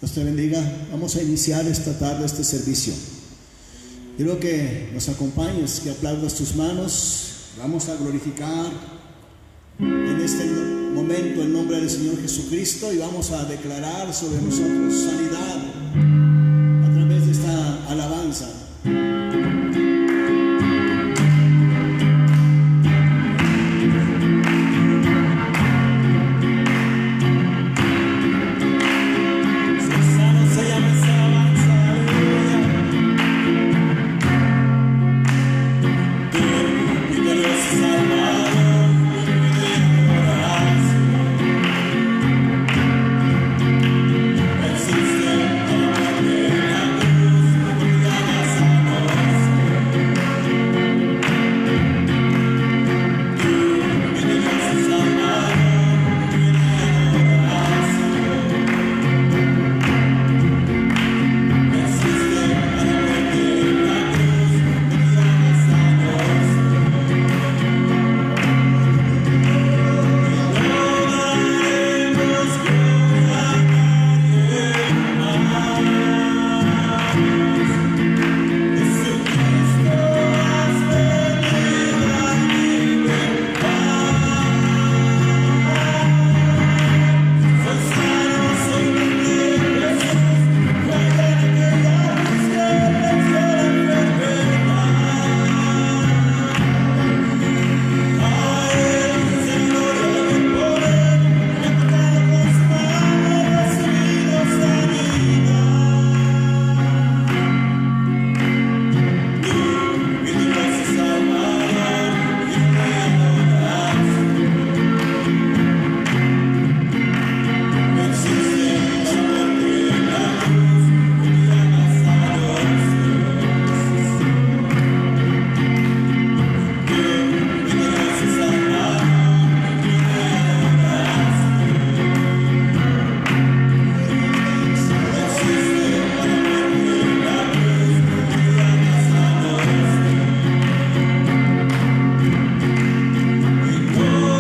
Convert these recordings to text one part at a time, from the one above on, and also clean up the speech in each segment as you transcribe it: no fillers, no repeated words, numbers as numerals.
Dios te bendiga. Vamos a iniciar esta tarde este servicio. Quiero que nos acompañes, que aplaudas tus manos. Vamos a glorificar en este momento el nombre del Señor Jesucristo y vamos a declarar sobre nosotros sanidad a través de esta alabanza. Oh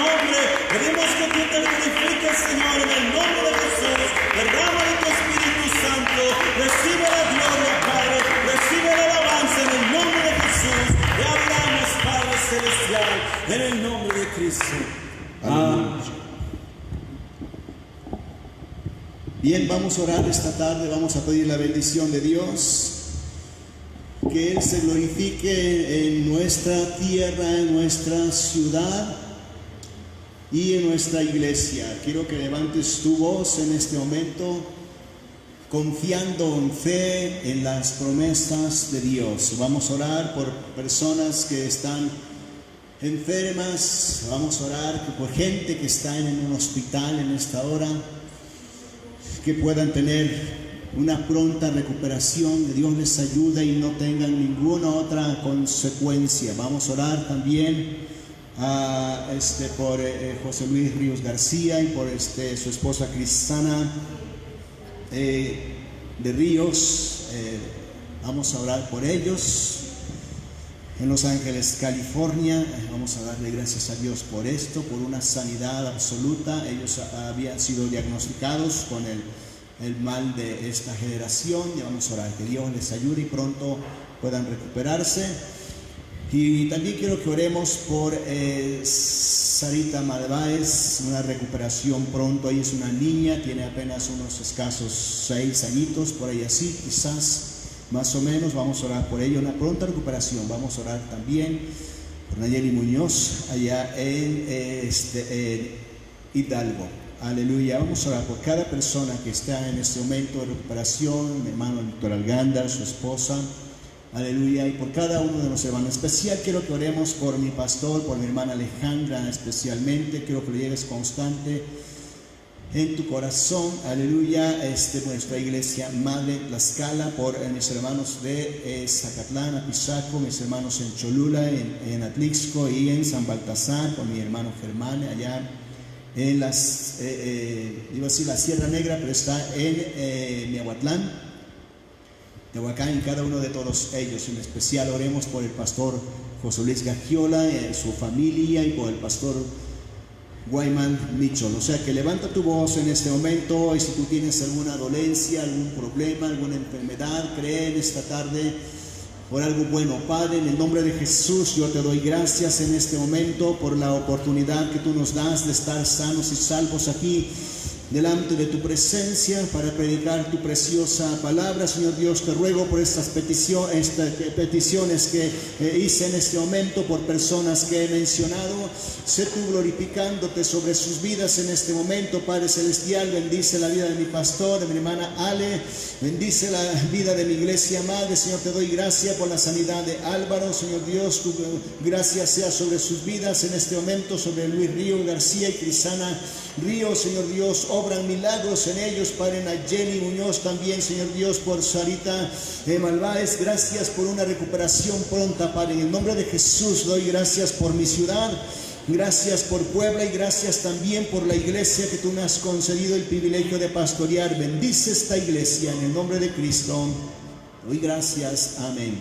nombre. Pedimos que tú te glorifiques, Señor, en el nombre de Jesús. Derrama de tu Espíritu Santo. Recibe la gloria, Padre. Recibe la alabanza en el nombre de Jesús. Te hablamos, Padre Celestial, en el nombre de Cristo. Aleluya. Bien, vamos a orar esta tarde, vamos a pedir la bendición de Dios, que Él se glorifique en nuestra tierra, en nuestra ciudad y en nuestra iglesia. Quiero que levantes tu voz en este momento, confiando en fe en las promesas de Dios. Vamos a orar por personas que están enfermas, vamos a orar por gente que está en un hospital en esta hora, que puedan tener una pronta recuperación, que Dios les ayude y no tengan ninguna otra consecuencia. Vamos a orar también por José Luis Ríos García y por su esposa Cristana de Ríos. Vamos a orar por ellos en Los Ángeles, California. Vamos a darle gracias a Dios por esto, por una sanidad absoluta. Ellos habían sido diagnosticados con el mal de esta generación, y vamos a orar que Dios les ayude y pronto puedan recuperarse. Y también quiero que oremos por Sarita Malváez, una recuperación pronto. Ella es una niña, tiene apenas unos escasos 6 añitos, por ahí así, quizás más o menos. Vamos a orar por ella, una pronta recuperación. Vamos a orar también por Nayeli Muñoz, allá en Hidalgo. Aleluya. Vamos a orar por cada persona que está en este momento de recuperación, mi hermano Víctor Alganda, su esposa, aleluya, y por cada uno de los hermanos. En especial quiero que oremos por mi pastor, por mi hermana Alejandra especialmente. Quiero que lo lleves constante en tu corazón, aleluya. Nuestra iglesia Madre Tlaxcala, por mis hermanos de Zacatlán, Apizaco, mis hermanos en Cholula, en Atlixco y en San Baltasar, por mi hermano Germán allá en iba a decir la Sierra Negra, pero está en Miahuatlán, Tehuacán, y cada uno de todos ellos. En especial oremos por el pastor José Luis Gagiola, su familia, y por el pastor Guayman Mitchell. O sea que levanta tu voz en este momento, y si tú tienes alguna dolencia, algún problema, alguna enfermedad, cree en esta tarde por algo bueno. Padre, en el nombre de Jesús, yo te doy gracias en este momento por la oportunidad que tú nos das de estar sanos y salvos aquí delante de tu presencia para predicar tu preciosa palabra. Señor Dios, te ruego por estas peticiones que hice en este momento, por personas que he mencionado. Sé tú glorificándote sobre sus vidas en este momento, Padre Celestial. Bendice la vida de mi pastor, de mi hermana Ale, bendice la vida de mi iglesia madre. Señor, te doy gracias por la sanidad de Álvaro. Señor Dios, tu gracia sea sobre sus vidas en este momento, sobre Luis Río García y Crisana Ríos. Señor Dios, obran milagros en ellos, Padre. Nayeli Muñoz también, Señor Dios, por Sarita Malváez, gracias por una recuperación pronta, Padre. En el nombre de Jesús doy gracias por mi ciudad, gracias por Puebla, y gracias también por la iglesia que tú me has concedido el privilegio de pastorear. Bendice esta iglesia en el nombre de Cristo. Doy gracias. Amén.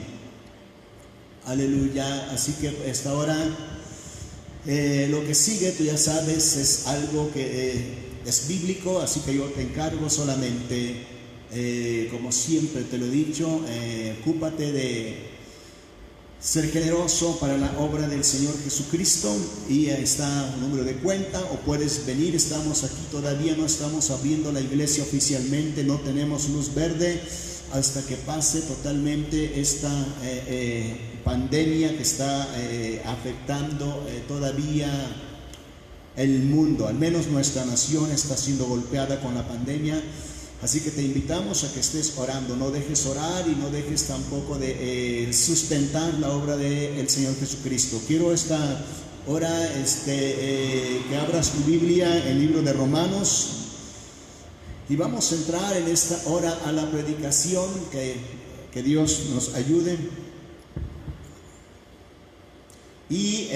Aleluya. Así que esta hora, lo que sigue, tú ya sabes, es algo que es bíblico, así que yo te encargo solamente, como siempre te lo he dicho, ocúpate de ser generoso para la obra del Señor Jesucristo, y está un número de cuenta, o puedes venir. Estamos aquí, todavía no estamos abriendo la iglesia oficialmente, no tenemos luz verde hasta que pase totalmente esta pandemia que está afectando todavía el mundo. Al menos nuestra nación está siendo golpeada con la pandemia. Así que te invitamos a que estés orando. No dejes orar y no dejes tampoco de sustentar la obra del Señor Jesucristo. Quiero esta hora que abras tu Biblia en el libro de Romanos, y vamos a entrar en esta hora a la predicación. Que Dios nos ayude. Y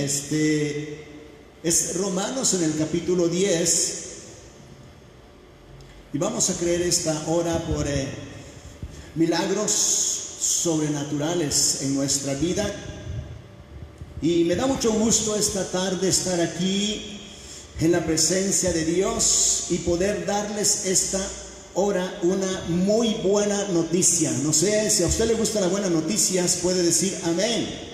es Romanos en el capítulo 10, y vamos a creer esta hora por milagros sobrenaturales en nuestra vida. Y me da mucho gusto esta tarde estar aquí en la presencia de Dios y poder darles esta hora una muy buena noticia. No sé si a usted le gustan las buenas noticias, puede decir amén.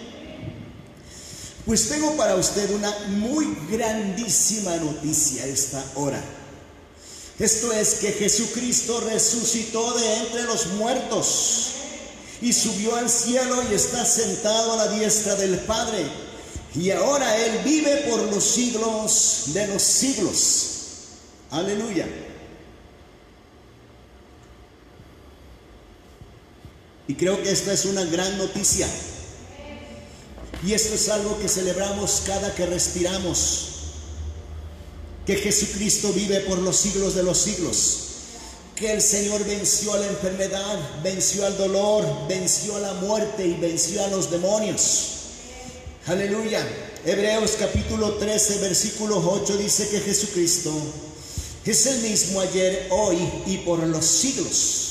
Pues tengo para usted una muy grandísima noticia esta hora. Esto es que Jesucristo resucitó de entre los muertos y subió al cielo y está sentado a la diestra del Padre. Y ahora Él vive por los siglos de los siglos. Aleluya. Y creo que esta es una gran noticia. Y esto es algo que celebramos cada que respiramos. Que Jesucristo vive por los siglos de los siglos. Que el Señor venció a la enfermedad, venció al dolor, venció a la muerte y venció a los demonios. Aleluya. Hebreos capítulo 13, versículo 8 dice que Jesucristo es el mismo ayer, hoy y por los siglos.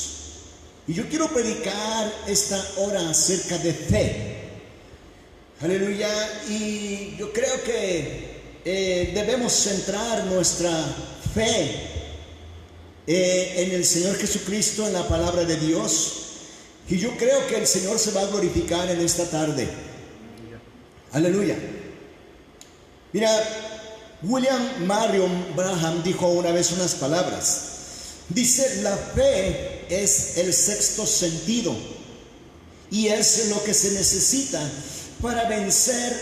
Y yo quiero predicar esta hora acerca de fe. Aleluya. Y yo creo que debemos centrar nuestra fe en el Señor Jesucristo, en la palabra de Dios. Y yo creo que el Señor se va a glorificar en esta tarde. Aleluya. Mira, William Marion Branham dijo una vez unas palabras. Dice, la fe es el sexto sentido y es lo que se necesita para vencer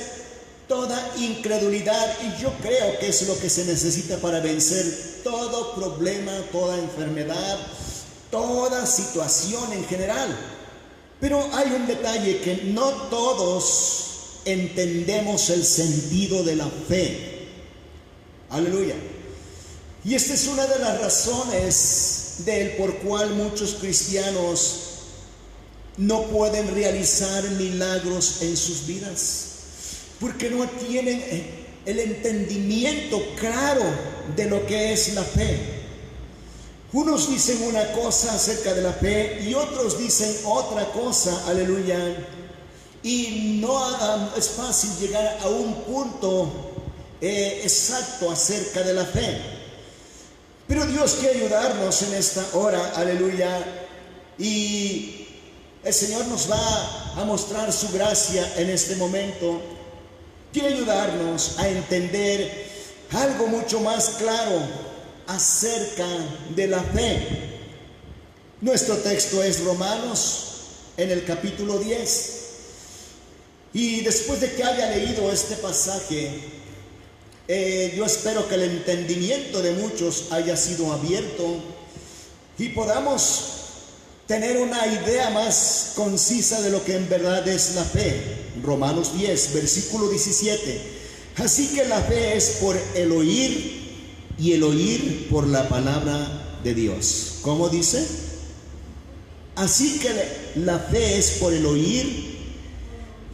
toda incredulidad. Y yo creo que es lo que se necesita para vencer todo problema, toda enfermedad, toda situación en general. Pero hay un detalle, que no todos entendemos el sentido de la fe. Aleluya. Y esta es una de las razones del por cual muchos cristianos no pueden realizar milagros en sus vidas, porque no tienen el entendimiento claro de lo que es la fe. Unos dicen una cosa acerca de la fe y otros dicen otra cosa. Aleluya. Y no es fácil llegar a un punto exacto acerca de la fe. Pero Dios quiere ayudarnos en esta hora, aleluya. Y el Señor nos va a mostrar su gracia en este momento. Quiere ayudarnos a entender algo mucho más claro acerca de la fe. Nuestro texto es Romanos en el capítulo 10. Y después de que haya leído este pasaje, yo espero que el entendimiento de muchos haya sido abierto y podamos tener una idea más concisa de lo que en verdad es la fe. Romanos 10, versículo 17. Así que la fe es por el oír y el oír por la palabra de Dios. ¿Cómo dice? Así que la fe es por el oír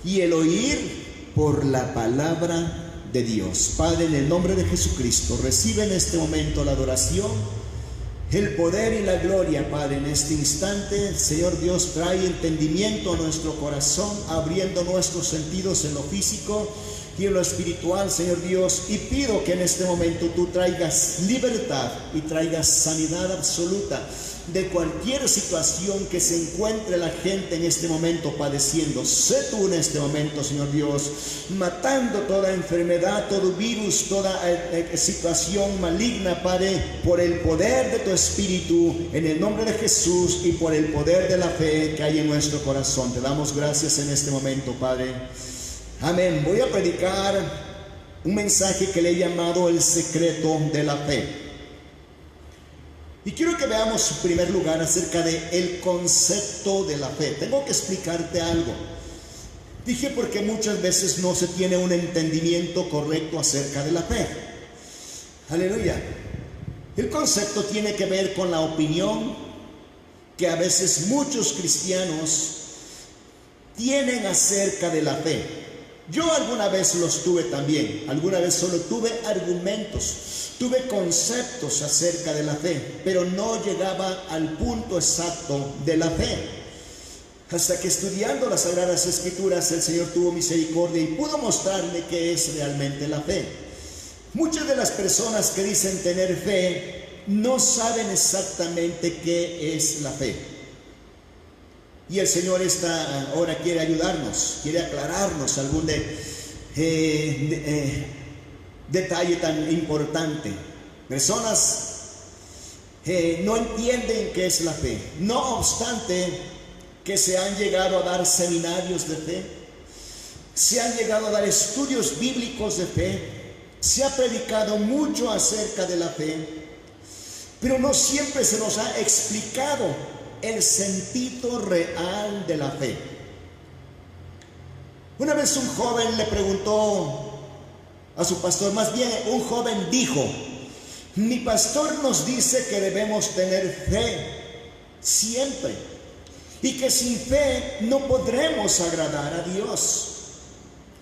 y el oír por la palabra de Dios. Padre, en el nombre de Jesucristo, recibe en este momento la adoración, el poder y la gloria, Padre, en este instante. Señor Dios, trae entendimiento a nuestro corazón, abriendo nuestros sentidos en lo físico y en lo espiritual, Señor Dios, y pido que en este momento tú traigas libertad y traigas sanidad absoluta de cualquier situación que se encuentre la gente en este momento padeciendo. Sé tú en este momento, Señor Dios, matando toda enfermedad, todo virus, toda situación maligna, Padre, por el poder de tu Espíritu, en el nombre de Jesús, y por el poder de la fe que hay en nuestro corazón. Te damos gracias en este momento, Padre. Amén. Voy a predicar un mensaje que le he llamado el secreto de la fe. Y quiero que veamos en primer lugar acerca del concepto de la fe. Tengo que explicarte algo. Dije porque muchas veces no se tiene un entendimiento correcto acerca de la fe. Aleluya. El concepto tiene que ver con la opinión que a veces muchos cristianos tienen acerca de la fe. Yo alguna vez los tuve también, alguna vez solo tuve argumentos, tuve conceptos acerca de la fe, pero no llegaba al punto exacto de la fe. Hasta que estudiando las Sagradas Escrituras el Señor tuvo misericordia y pudo mostrarme qué es realmente la fe. Muchas de las personas que dicen tener fe no saben exactamente qué es la fe. Y el Señor esta hora quiere ayudarnos, quiere aclararnos algún detalle tan importante. Personas no entienden qué es la fe. No obstante que se han llegado a dar seminarios de fe, se han llegado a dar estudios bíblicos de fe, se ha predicado mucho acerca de la fe, pero no siempre se nos ha explicado el sentido real de la fe. Una vez un joven le preguntó a su pastor, más bien un joven dijo: mi pastor nos dice que debemos tener fe siempre y que sin fe no podremos agradar a Dios.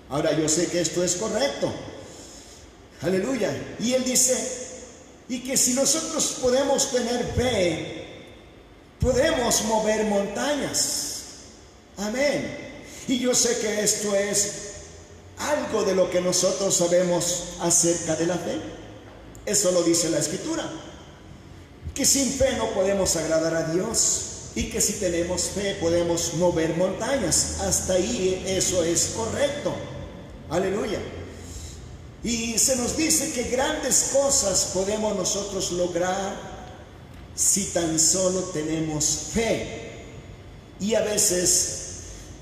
Ahora, yo sé que esto es correcto, aleluya, y él dice, y que si nosotros podemos tener fe, podemos mover montañas, amén. Y yo sé que esto es algo de lo que nosotros sabemos acerca de la fe. Eso lo dice la Escritura, que sin fe no podemos agradar a Dios, y que si tenemos fe podemos mover montañas. Hasta ahí eso es correcto, aleluya. Y se nos dice que grandes cosas podemos nosotros lograr si tan solo tenemos fe. Y a veces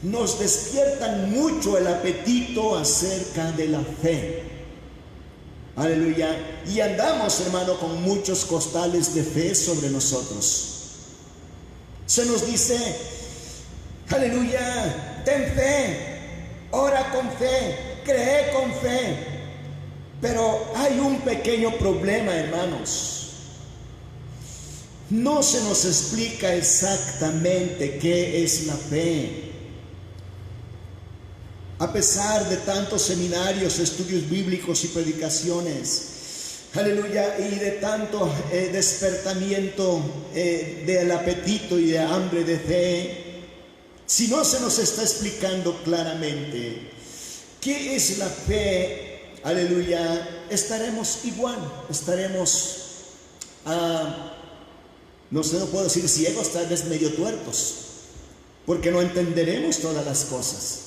nos despiertan mucho el apetito acerca de la fe, aleluya, y andamos, hermano, con muchos costales de fe sobre nosotros. Se nos dice, aleluya, ten fe, ora con fe, cree con fe. Pero hay un pequeño problema, hermanos. No se nos explica exactamente qué es la fe. A pesar de tantos seminarios, estudios bíblicos y predicaciones, aleluya, y de tanto despertamiento del apetito y de hambre de fe, si no se nos está explicando claramente qué es la fe, aleluya, estaremos igual, estaremos, no sé, no puedo decir ciegos, tal vez medio tuertos, porque no entenderemos todas las cosas.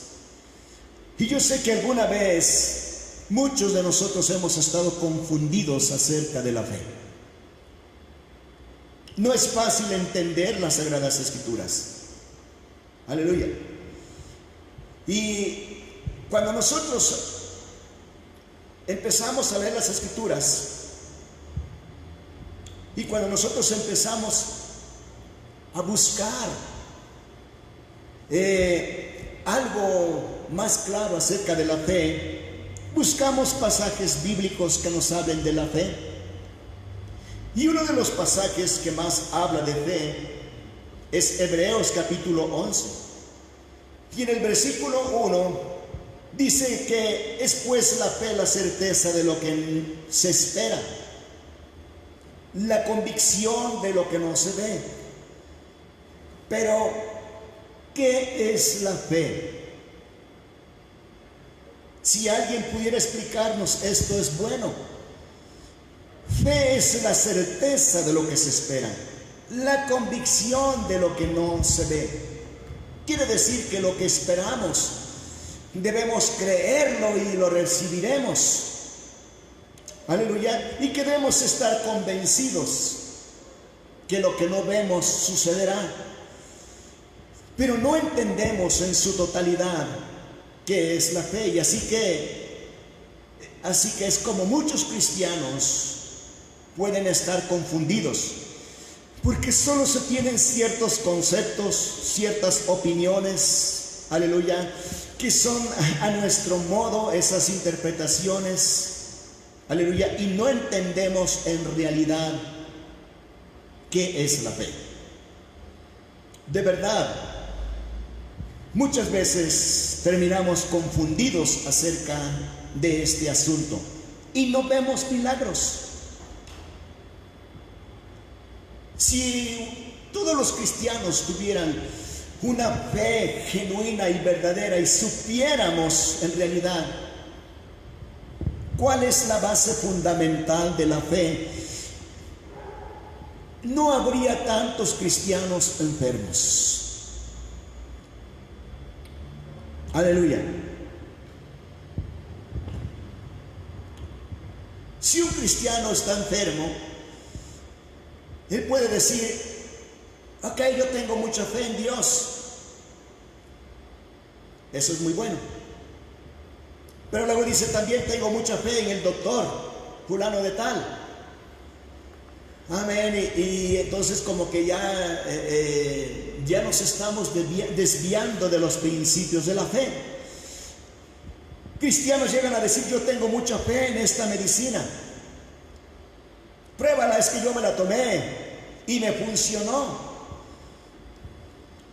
Y yo sé que alguna vez muchos de nosotros hemos estado confundidos acerca de la fe. No es fácil entender las Sagradas Escrituras, aleluya. Y cuando nosotros empezamos a leer las Escrituras, y cuando nosotros empezamos a buscar algo más claro acerca de la fe, buscamos pasajes bíblicos que nos hablen de la fe. Y uno de los pasajes que más habla de fe es Hebreos capítulo 11. Y en el versículo 1 dice que es pues la fe la certeza de lo que se espera, la convicción de lo que no se ve. Pero, ¿qué es la fe? Si alguien pudiera explicarnos esto, es bueno. Fe es la certeza de lo que se espera, la convicción de lo que no se ve. Quiere decir que lo que esperamos debemos creerlo y lo recibiremos, aleluya, y que debemos estar convencidos que lo que no vemos sucederá, pero no entendemos en su totalidad qué es la fe. Y así que es como muchos cristianos pueden estar confundidos, porque solo se tienen ciertos conceptos, ciertas opiniones, aleluya, que son a nuestro modo esas interpretaciones, aleluya, y no entendemos en realidad qué es la fe. De verdad, muchas veces terminamos confundidos acerca de este asunto y no vemos milagros. Si todos los cristianos tuvieran una fe genuina y verdadera y supiéramos en realidad ¿Cuál es la base fundamental de la fe? No habría tantos cristianos enfermos. Aleluya. Si un cristiano está enfermo, él puede decir: ok, yo tengo mucha fe en Dios. Eso es muy bueno. Pero luego dice: también tengo mucha fe en el doctor fulano de tal. Amén. Y entonces como que ya nos estamos desviando de los principios de la fe. Cristianos llegan a decir: yo tengo mucha fe en esta medicina. Pruébala, es que yo me la tomé y me funcionó.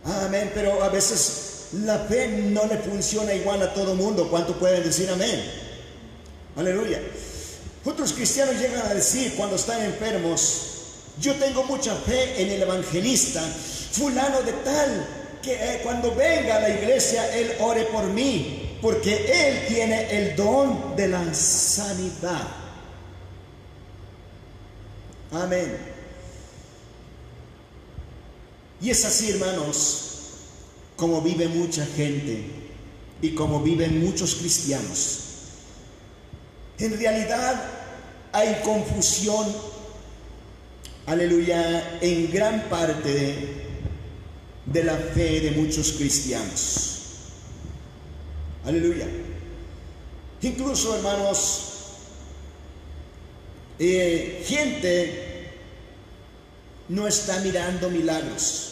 Amén. Pero a veces la fe no le funciona igual a todo mundo. ¿Cuánto pueden decir amén? Aleluya. Otros cristianos llegan a decir cuando están enfermos: yo tengo mucha fe en el evangelista fulano de tal, que cuando venga a la iglesia él ore por mí, porque él tiene el don de la sanidad. Amén. Y es así, hermanos, como vive mucha gente y como viven muchos cristianos. En realidad hay confusión, aleluya, en gran parte de la fe de muchos cristianos. Aleluya. Incluso, hermanos, gente no está mirando milagros.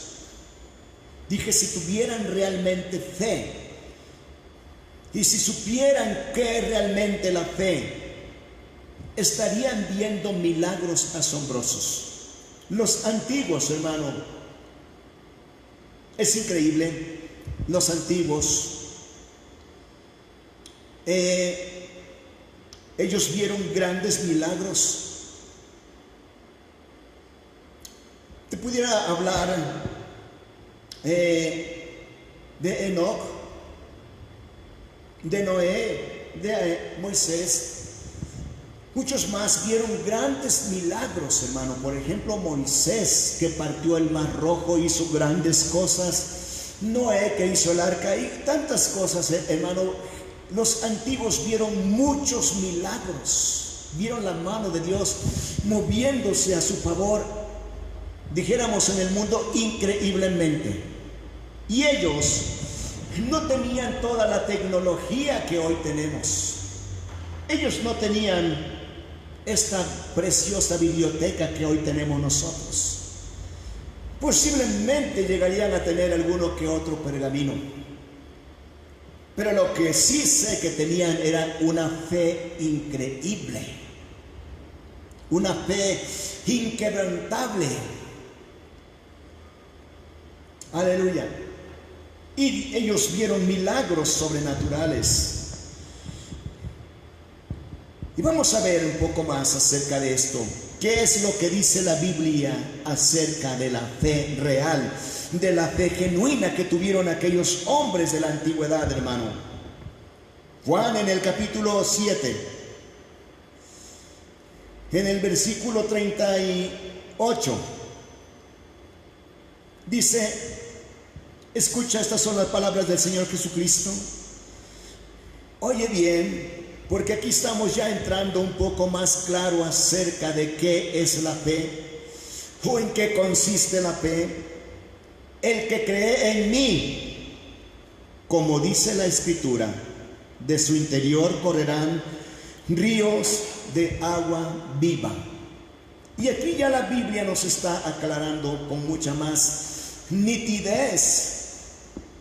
Dije, si tuvieran realmente fe y si supieran qué es realmente la fe, estarían viendo milagros asombrosos. Los antiguos, hermano, es increíble. Los antiguos, ellos vieron grandes milagros. Te pudiera hablar de Enoc, de Noé, de Moisés. Muchos más vieron grandes milagros, hermano. Por ejemplo, Moisés, que partió el mar rojo, hizo grandes cosas. Noé, que hizo el arca, y tantas cosas, hermano. Los antiguos vieron muchos milagros, vieron la mano de Dios moviéndose a su favor, dijéramos, en el mundo increíblemente. Y ellos no tenían toda la tecnología que hoy tenemos. Ellos no tenían esta preciosa biblioteca que hoy tenemos nosotros. Posiblemente llegarían a tener alguno que otro pergamino. Pero lo que sí sé que tenían era una fe increíble, una fe inquebrantable. Aleluya. Y ellos vieron milagros sobrenaturales. Y vamos a ver un poco más acerca de esto. ¿Qué es lo que dice la Biblia acerca de la fe real, de la fe genuina que tuvieron aquellos hombres de la antigüedad, hermano? Juan, en el capítulo 7, en el versículo 38, dice, escucha, estas son las palabras del Señor Jesucristo. Oye bien, porque aquí estamos ya entrando un poco más claro acerca de qué es la fe o en qué consiste la fe. El que cree en mí, como dice la Escritura, de su interior correrán ríos de agua viva. Y aquí ya la Biblia nos está aclarando con mucha más nitidez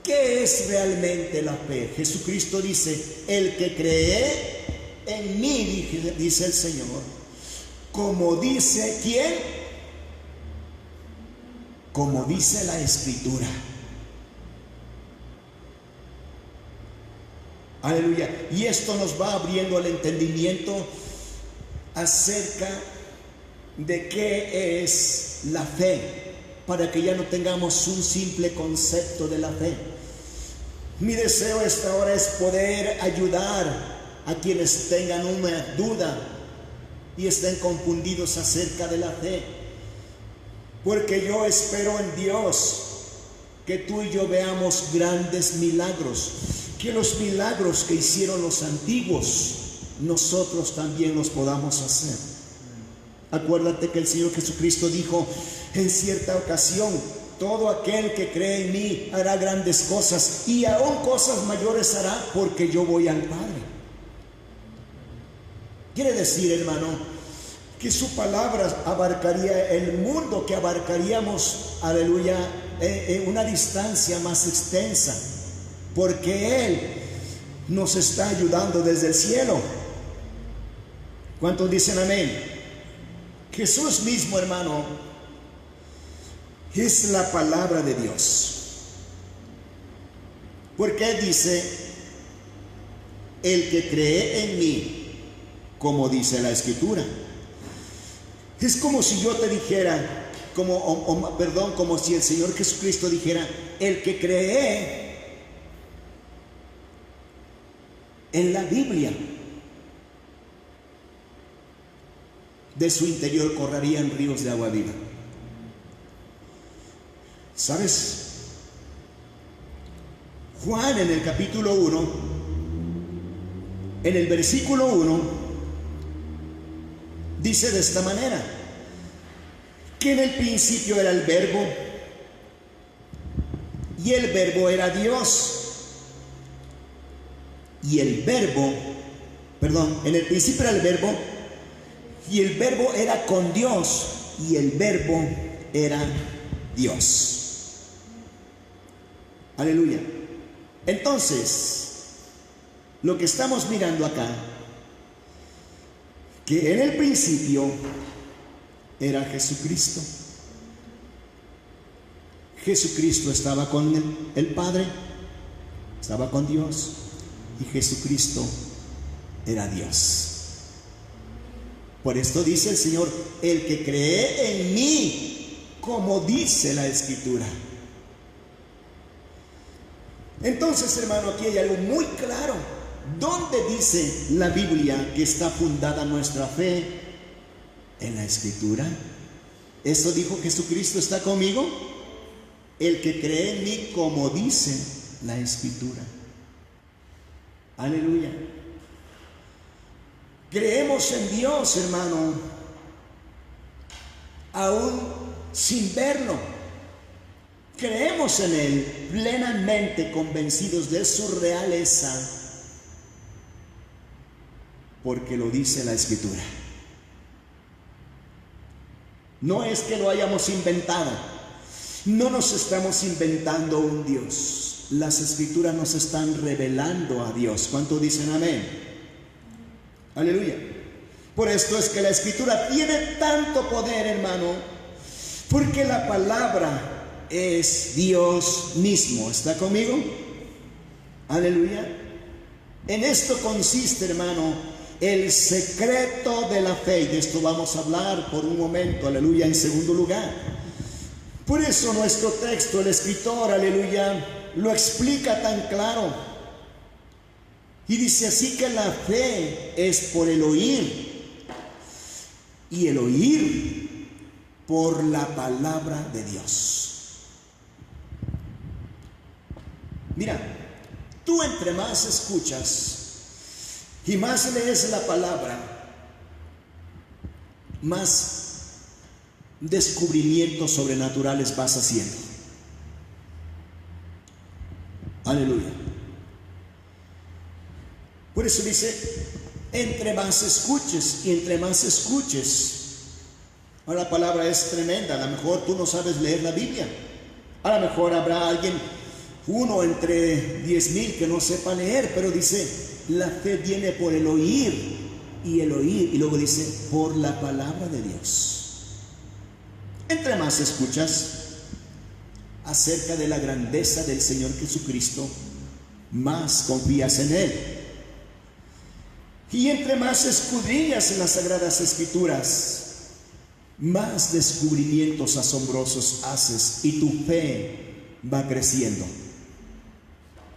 qué es realmente la fe. Jesucristo dice, el que cree en mí, dice el Señor, como dice, ¿quién? Como dice la Escritura. Aleluya. Y esto nos va abriendo el entendimiento acerca de qué es la fe, para que ya no tengamos un simple concepto de la fe. Mi deseo esta hora es poder ayudar a quienes tengan una duda y estén confundidos acerca de la fe. Porque yo espero en Dios que tú y yo veamos grandes milagros, que los milagros que hicieron los antiguos, nosotros también los podamos hacer. Acuérdate que el Señor Jesucristo dijo en cierta ocasión: todo aquel que cree en mí hará grandes cosas, y aún cosas mayores hará, porque yo voy al Padre. Quiere decir, hermano, que su palabra abarcaría el mundo, que abarcaríamos, aleluya, una distancia más extensa, porque Él nos está ayudando desde el cielo. ¿Cuántos dicen amén? Jesús mismo, hermano, es la palabra de Dios. Porque dice: el que cree en mí, como dice la Escritura. Es como si yo te dijera, como si el Señor Jesucristo dijera: el que cree en la Biblia, de su interior correrían ríos de agua viva. ¿Sabes? Juan, en el capítulo 1, en el versículo 1, dice de esta manera: que en el principio era el Verbo, y el Verbo era Dios, y el Verbo, en el principio era el Verbo, y el Verbo era con Dios, y el Verbo era Dios. Aleluya. Entonces, lo que estamos mirando acá, que en el principio era Jesucristo. Jesucristo estaba con el Padre, estaba con Dios, y Jesucristo era Dios. Por esto dice el Señor: el que cree en mí, como dice la Escritura. Entonces, hermano, aquí hay algo muy claro. ¿Dónde dice la Biblia que está fundada nuestra fe? En la Escritura. Eso dijo Jesucristo: está conmigo el que cree en mí, como dice la Escritura. Aleluya. Creemos en Dios, hermano, aún sin verlo. Creemos en Él plenamente convencidos de su realeza, porque lo dice la Escritura. No es que lo hayamos inventado, no nos estamos inventando un Dios. Las Escrituras nos están revelando a Dios. ¿Cuántos dicen amén? Aleluya. Por esto es que la Escritura tiene tanto poder, hermano, porque la palabra es Dios mismo. ¿Está conmigo? Aleluya. En esto consiste, hermano, el secreto de la fe, y de esto vamos a hablar por un momento, aleluya, en segundo lugar. Por eso nuestro texto, el escritor, aleluya, lo explica tan claro, y dice así: que la fe es por el oír, y el oír por la palabra de Dios. Mira, tú entre más escuchas y más lees la palabra, más descubrimientos sobrenaturales vas haciendo. Aleluya. Por eso dice: entre más escuches, y entre más escuches. Ahora la palabra es tremenda. A lo mejor tú no sabes leer la Biblia. A lo mejor habrá alguien, uno entre 10,000 que no sepa leer, pero dice: la fe viene por el oír, y el oír, y luego dice: por la palabra de Dios. Entre más escuchas acerca de la grandeza del Señor Jesucristo, más confías en Él. Y entre más escudriñas en las Sagradas Escrituras, más descubrimientos asombrosos haces, y tu fe va creciendo.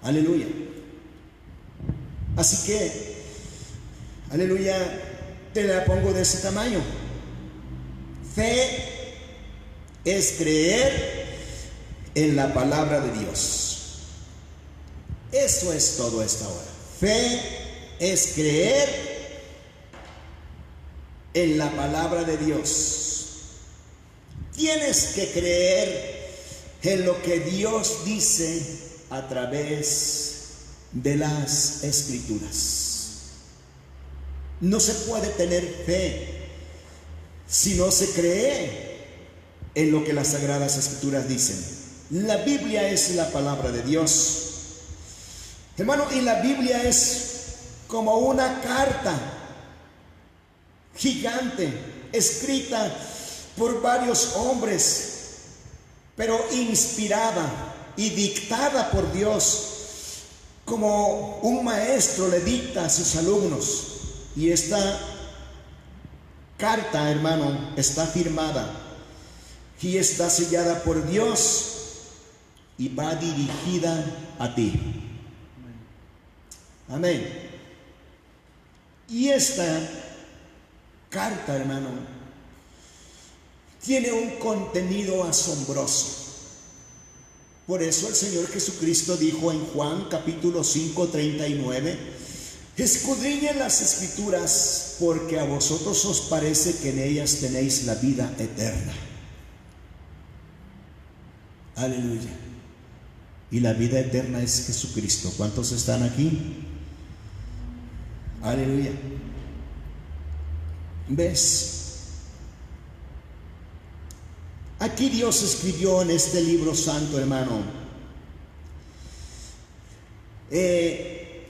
Aleluya. Así que Aleluya, te la pongo de ese tamaño. Fe es creer en la palabra de Dios. Eso es todo esta hora. Fe es creer en la palabra de Dios. Tienes que creer en lo que Dios dice a través de las Escrituras. No se puede tener fe si no se cree en lo que las Sagradas Escrituras dicen. La Biblia es la palabra de Dios, hermano, y la Biblia es como una carta gigante escrita por varios hombres, pero inspirada y dictada por Dios, como un maestro le dicta a sus alumnos. Y esta carta, hermano, está firmada y está sellada por Dios y va dirigida a ti. Amén. Y esta carta, hermano, tiene un contenido asombroso. Por eso el Señor Jesucristo dijo en Juan capítulo 5, 39: escudriñen las Escrituras, porque a vosotros os parece que en ellas tenéis la vida eterna. Aleluya. Y la vida eterna es Jesucristo. ¿Cuántos están aquí? Aleluya. ¿Ves? Aquí Dios escribió en este libro santo, hermano,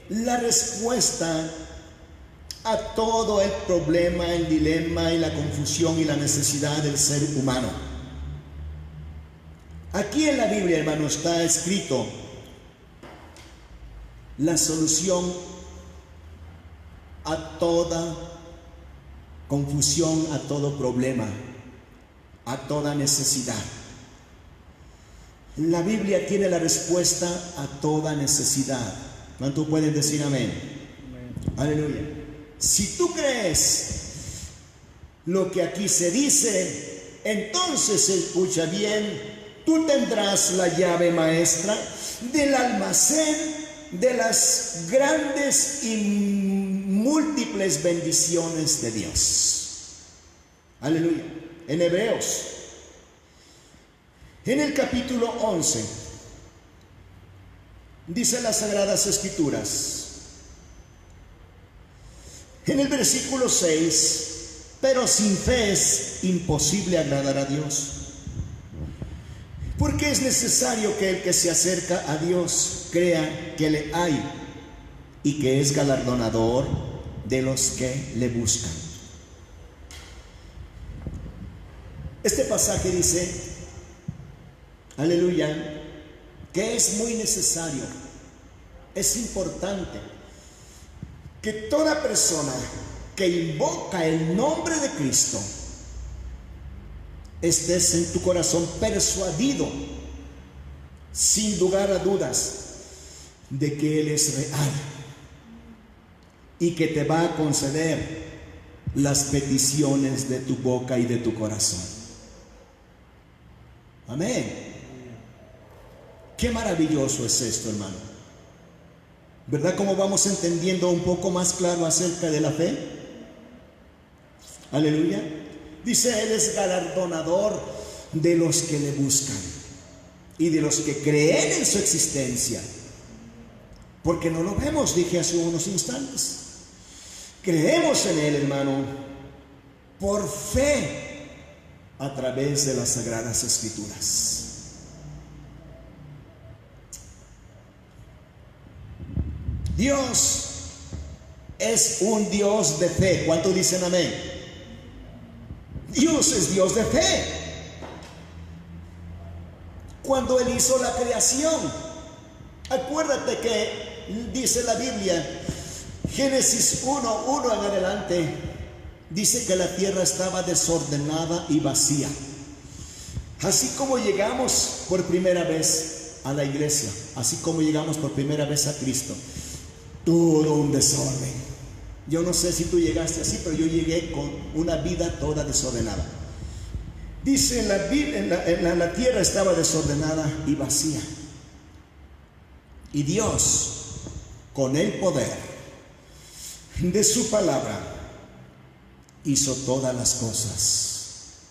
la respuesta a todo el problema, el dilema y la confusión y la necesidad del ser humano. Aquí en la Biblia, hermano, está escrito la solución a toda confusión, a todo problema, a toda necesidad. La Biblia tiene la respuesta a toda necesidad. ¿Cuántos pueden decir amén? Amén. Aleluya. Si tú crees lo que aquí se dice, entonces escucha bien, tú tendrás la llave maestra del almacén de las grandes y múltiples bendiciones de Dios. Aleluya. En Hebreos, en el capítulo 11, dice las Sagradas Escrituras, en el versículo 6, pero sin fe es imposible agradar a Dios, porque es necesario que el que se acerca a Dios crea que le hay y que es galardonador de los que le buscan. Este pasaje dice, aleluya, que es muy necesario, es importante que toda persona que invoca el nombre de Cristo estés en tu corazón persuadido, sin lugar a dudas, de que Él es real y que te va a conceder las peticiones de tu boca y de tu corazón. Amén. Qué maravilloso es esto, hermano. ¿Verdad cómo vamos entendiendo un poco más claro acerca de la fe? Aleluya. Dice, Él es galardonador de los que le buscan y de los que creen en su existencia. Porque no lo vemos, dije hace unos instantes. Creemos en Él, hermano, por fe, a través de las Sagradas Escrituras. Dios es un Dios de fe. ¿Cuántos dicen amén? Dios es Dios de fe. Cuando Él hizo la creación, acuérdate que dice la Biblia, Génesis 1:1 en adelante, dice que la tierra estaba desordenada y vacía. Así como llegamos por primera vez a la iglesia, así como llegamos por primera vez a Cristo, todo un desorden. Yo no sé si tú llegaste así, pero yo llegué con una vida toda desordenada. Dice en la Biblia, la tierra estaba desordenada y vacía. Y Dios, con el poder de su palabra, hizo todas las cosas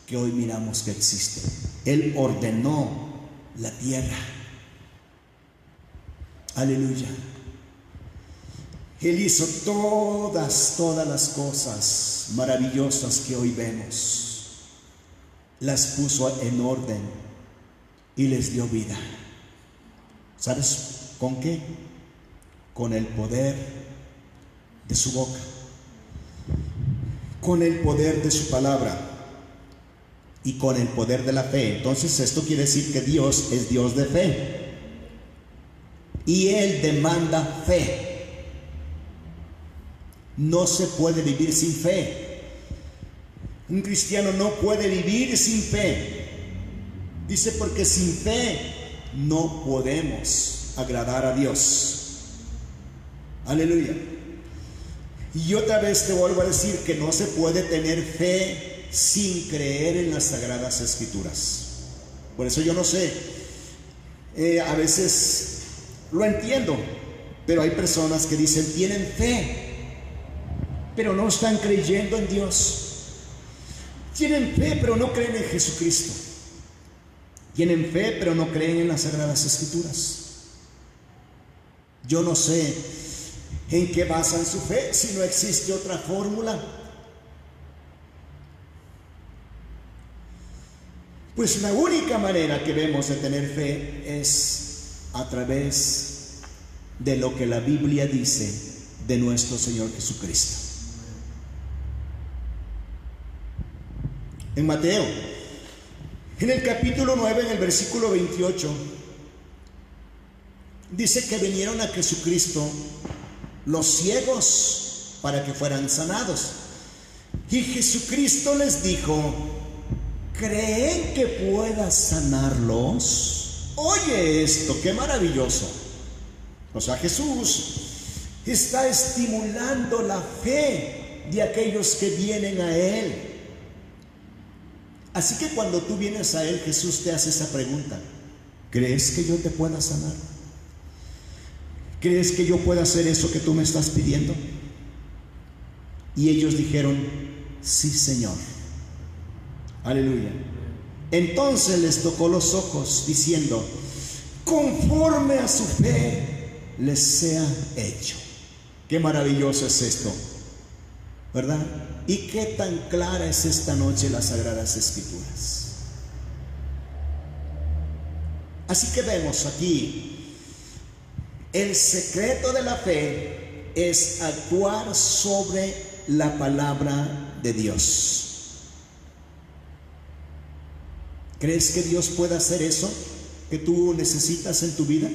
que hoy miramos que existen. Él ordenó la tierra. Aleluya. Él hizo todas las cosas maravillosas que hoy vemos. Las puso en orden y les dio vida. ¿Sabes con qué? Con el poder de su boca, con el poder de su palabra y con el poder de la fe. Entonces esto quiere decir que Dios es Dios de fe y Él demanda fe. No se puede vivir sin fe. Un cristiano no puede vivir sin fe. Dice, porque sin fe no podemos agradar a Dios. Aleluya. Y otra vez te vuelvo a decir que no se puede tener fe sin creer en las Sagradas Escrituras. Por eso yo no sé, a veces lo entiendo, pero hay personas que dicen tienen fe, pero no están creyendo en Dios. Tienen fe, pero no creen en Jesucristo. Tienen fe, pero no creen en las Sagradas Escrituras. Yo no sé en qué basan su fe, si no existe otra fórmula. Pues la única manera que vemos de tener fe es a través de lo que la Biblia dice de nuestro Señor Jesucristo. En Mateo, en el capítulo 9, en el versículo 28, dice que vinieron a Jesucristo los ciegos para que fueran sanados. Y Jesucristo les dijo: ¿creen que pueda sanarlos? Oye esto, qué maravilloso. O sea, Jesús está estimulando la fe de aquellos que vienen a Él. Así que cuando tú vienes a Él, Jesús te hace esa pregunta: ¿crees que yo te pueda sanar? ¿Crees que yo pueda hacer eso que tú me estás pidiendo? Y ellos dijeron: sí, Señor. Aleluya. Entonces les tocó los ojos, diciendo: conforme a su fe les sea hecho. Qué maravilloso es esto, ¿verdad? Y qué tan clara es esta noche las Sagradas Escrituras. Así que vemos aquí, el secreto de la fe es actuar sobre la palabra de Dios. ¿Crees que Dios puede hacer eso que tú necesitas en tu vida?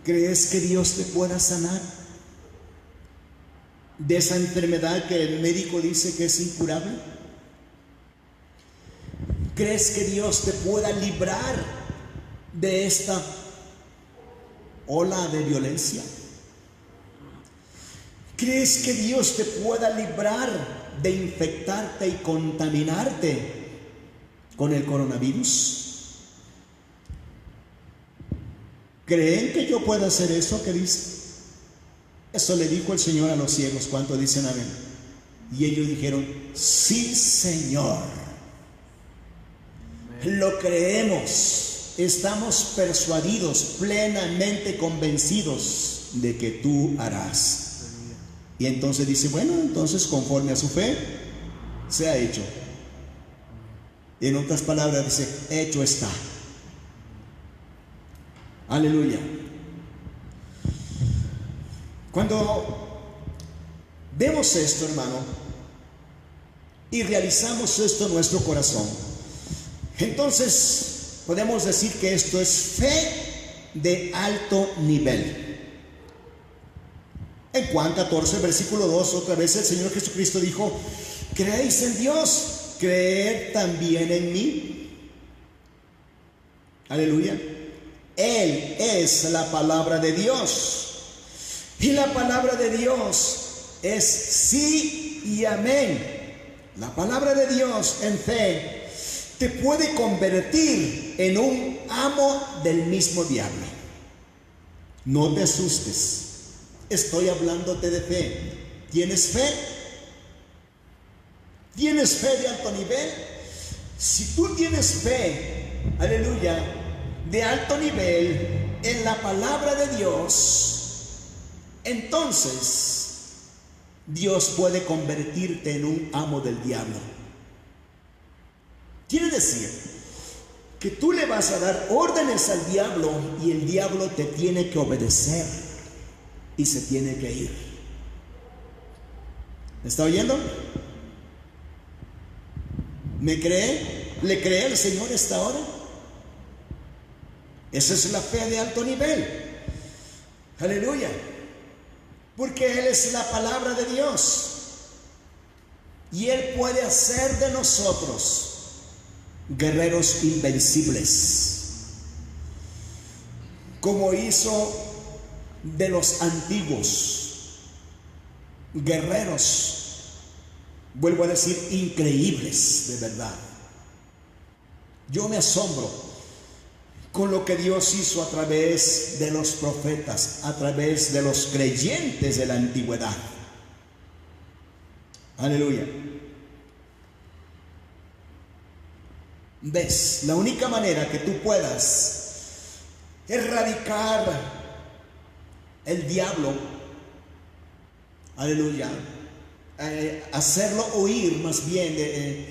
¿Crees que Dios te pueda sanar de esa enfermedad que el médico dice que es incurable? ¿Crees que Dios te pueda librar de esta ola de violencia? ¿Crees que Dios te pueda librar de infectarte y contaminarte con el coronavirus? ¿Creen que yo pueda hacer eso que dice? Eso le dijo el Señor a los ciegos. ¿Cuánto dicen amén? Y ellos dijeron: sí, Señor. Lo creemos. Estamos persuadidos, plenamente convencidos de que tú harás. Y entonces dice: bueno, entonces conforme a su fe, sea hecho. En otras palabras dice: hecho está. Aleluya. Cuando vemos esto, hermano, y realizamos esto en nuestro corazón, entonces podemos decir que esto es fe de alto nivel. En Juan 14, versículo 2, otra vez el Señor Jesucristo dijo: ¿creéis en Dios? ¿Creed también en mí? Aleluya. Él es la palabra de Dios. Y la palabra de Dios es sí y amén. La palabra de Dios en fe te puede convertir en un amo del mismo diablo. No te asustes. Estoy hablándote de fe. ¿Tienes fe? ¿Tienes fe de alto nivel? Si tú tienes fe, aleluya, de alto nivel en la palabra de Dios, entonces Dios puede convertirte en un amo del diablo. Quiere decir que tú le vas a dar órdenes al diablo y el diablo te tiene que obedecer y se tiene que ir. ¿Me está oyendo? ¿Me cree? ¿Le cree al Señor esta hora? Esa es la fe de alto nivel. Aleluya. Porque Él es la palabra de Dios. Y Él puede hacer de nosotros guerreros invencibles, como hizo de los antiguos guerreros, vuelvo a decir, increíbles de verdad. Yo me asombro con lo que Dios hizo a través de los profetas, a través de los creyentes de la antigüedad. Aleluya. ¿Ves? La única manera que tú puedas erradicar el diablo, aleluya, hacerlo huir, más bien,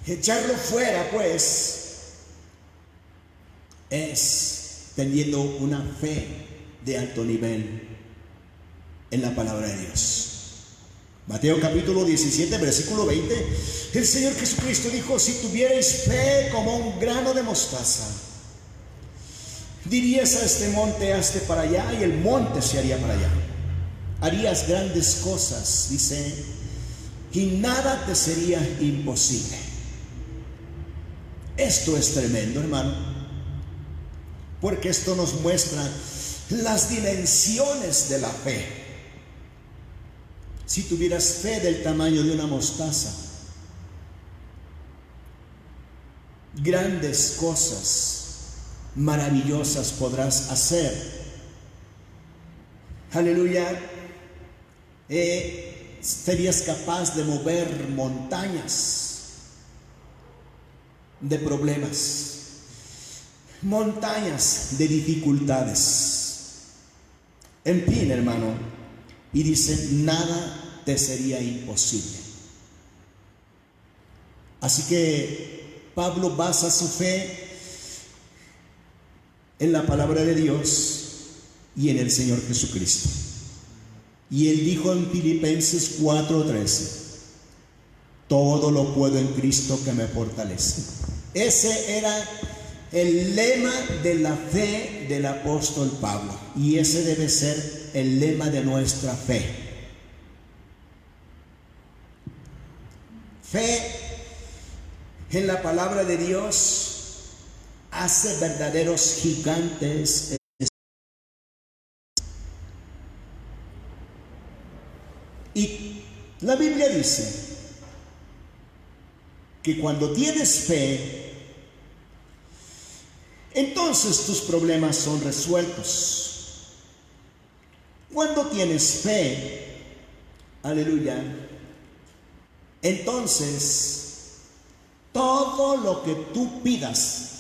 echarlo fuera, pues, es teniendo una fe de alto nivel en la palabra de Dios. Mateo capítulo 17, versículo 20, el Señor Jesucristo dijo: si tuvierais fe como un grano de mostaza, dirías a este monte: hazte para allá, y el monte se haría para allá. Harías grandes cosas, dice, y nada te sería imposible. Esto es tremendo, hermano, porque esto nos muestra las dimensiones de la fe. Si tuvieras fe del tamaño de una mostaza, grandes cosas maravillosas podrás hacer. Aleluya. Serías capaz de mover montañas de problemas, montañas de dificultades. En fin, hermano, y dice: nada te sería imposible. Así que Pablo basa su fe en la palabra de Dios y en el Señor Jesucristo. Y él dijo en Filipenses 4:13: todo lo puedo en Cristo que me fortalece. Ese era el lema de la fe del apóstol Pablo, y ese debe ser el lema de nuestra fe. Fe en la palabra de Dios hace verdaderos gigantes. Y la Biblia dice que cuando tienes fe, entonces tus problemas son resueltos. Cuando tienes fe, aleluya, entonces todo lo que tú pidas